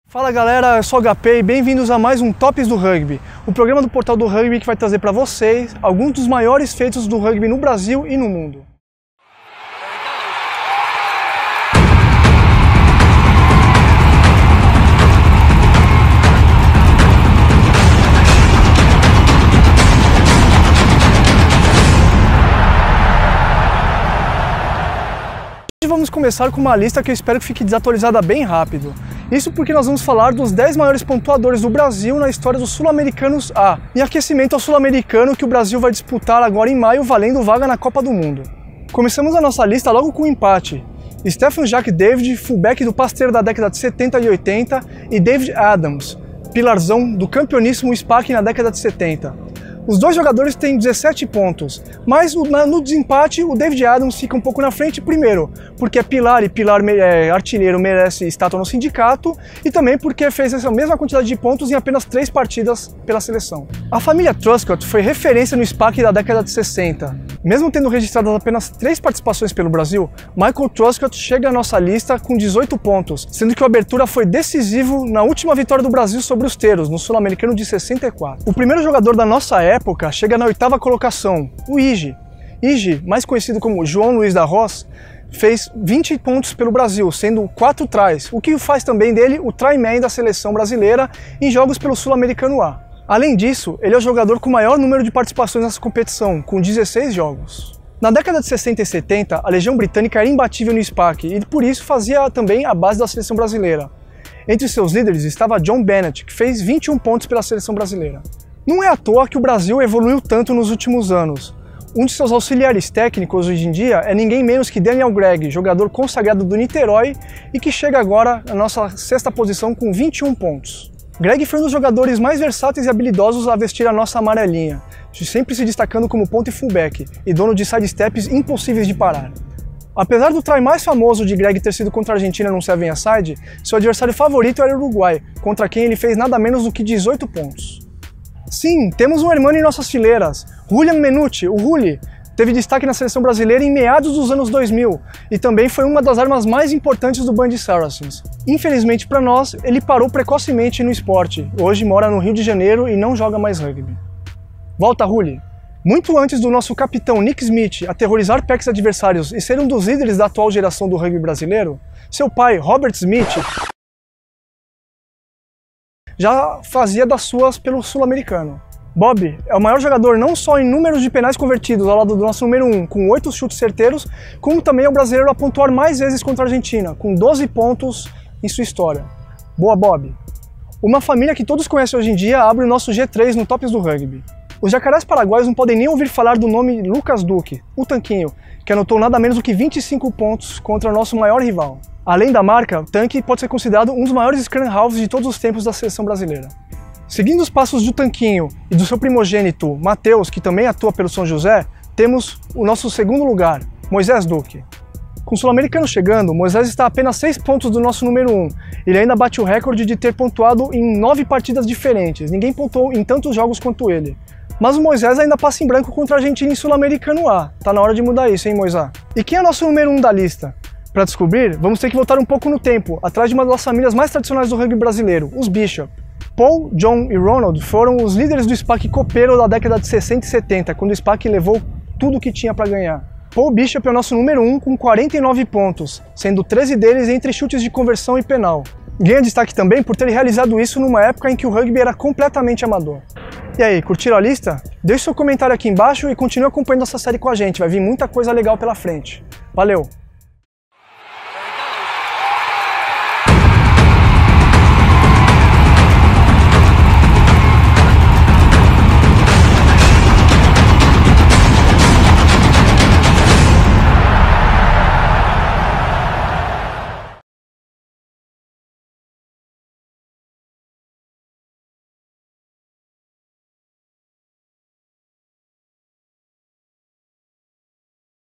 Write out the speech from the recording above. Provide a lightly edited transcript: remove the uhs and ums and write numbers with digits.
Fala galera, eu sou o HP e bem-vindos a mais um Tops do Rugby, o programa do Portal do Rugby que vai trazer para vocês alguns dos maiores feitos do rugby no Brasil e no mundo. Hoje vamos começar com uma lista que eu espero que fique desatualizada bem rápido. Isso porque nós vamos falar dos 10 maiores pontuadores do Brasil na história dos Sul-Americanos A, em aquecimento ao Sul-Americano que o Brasil vai disputar agora em maio, valendo vaga na Copa do Mundo. Começamos a nossa lista logo com um empate. Stephen Jacques David, fullback do Pasteur da década de 70 e 80, e David Adams, pilarzão do campeoníssimo SPAC na década de 70. Os dois jogadores têm 17 pontos, mas no desempate o David Adams fica um pouco na frente primeiro, porque é pilar e artilheiro merece estátua no sindicato, e também porque fez essa mesma quantidade de pontos em apenas 3 partidas pela seleção. A família Truscott foi referência no SPAC da década de 60. Mesmo tendo registrado apenas 3 participações pelo Brasil, Michael Truscott chega à nossa lista com 18 pontos, sendo que o abertura foi decisivo na última vitória do Brasil sobre os Teros, no Sul-Americano de 64. O primeiro jogador da nossa época chega na 8ª colocação, o Ige. Ige, mais conhecido como João Luiz da Roz, fez 20 pontos pelo Brasil, sendo 4 tries, o que faz também dele o try-man da seleção brasileira em jogos pelo Sul-Americano A. Além disso, ele é o jogador com o maior número de participações nessa competição, com 16 jogos. Na década de 60 e 70, a Legião Britânica era imbatível no SPAC e por isso fazia também a base da seleção brasileira. Entre seus líderes estava John Bennett, que fez 21 pontos pela seleção brasileira. Não é à toa que o Brasil evoluiu tanto nos últimos anos. Um de seus auxiliares técnicos hoje em dia é ninguém menos que Daniel Gregg, jogador consagrado do Niterói e que chega agora na nossa 6ª posição com 21 pontos. Gregg foi um dos jogadores mais versáteis e habilidosos a vestir a nossa amarelinha, sempre se destacando como ponta e fullback, e dono de sidesteps impossíveis de parar. Apesar do try mais famoso de Gregg ter sido contra a Argentina num 7-a-side, seu adversário favorito era o Uruguai, contra quem ele fez nada menos do que 18 pontos. Sim, temos um hermano em nossas fileiras, Julian Menucci, o Juli, teve destaque na seleção brasileira em meados dos anos 2000 e também foi uma das armas mais importantes do Band Saracens. Infelizmente para nós, ele parou precocemente no esporte, hoje mora no Rio de Janeiro e não joga mais rugby. Volta, Juli! Muito antes do nosso capitão Nick Smith aterrorizar packs adversários e ser um dos líderes da atual geração do rugby brasileiro, seu pai, Robert Smith, já fazia das suas pelo sul-americano. Bob é o maior jogador não só em números de penais convertidos ao lado do nosso número 1, com 8 chutes certeiros, como também é o brasileiro a pontuar mais vezes contra a Argentina, com 12 pontos em sua história. Boa, Bob! Uma família que todos conhecem hoje em dia abre o nosso G3 no Tops do Rugby. Os jacarés paraguaios não podem nem ouvir falar do nome Lucas Duque, o Tanquinho, que anotou nada menos do que 25 pontos contra o nosso maior rival. Além da marca, o Tanque pode ser considerado um dos maiores scrum halves de todos os tempos da seleção brasileira. Seguindo os passos do Tanquinho e do seu primogênito, Matheus, que também atua pelo São José, temos o nosso segundo lugar, Moisés Duque. Com o Sul-Americano chegando, Moisés está a apenas 6 pontos do nosso número 1. Ele ainda bate o recorde de ter pontuado em 9 partidas diferentes. Ninguém pontuou em tantos jogos quanto ele. Mas o Moisés ainda passa em branco contra a Argentina em Sul-Americano A. Tá na hora de mudar isso, hein, Moisés? E quem é o nosso número 1 da lista? Para descobrir, vamos ter que voltar um pouco no tempo, atrás de uma das famílias mais tradicionais do rugby brasileiro, os Bishop. Paul, John e Ronald foram os líderes do SPAC copeiro da década de 60 e 70, quando o SPAC levou tudo o que tinha para ganhar. Paul Bishop é o nosso número 1 com 49 pontos, sendo 13 deles entre chutes de conversão e penal. Ganha destaque também por ter realizado isso numa época em que o rugby era completamente amador. E aí, curtiram a lista? Deixe seu comentário aqui embaixo e continue acompanhando essa série com a gente, vai vir muita coisa legal pela frente. Valeu!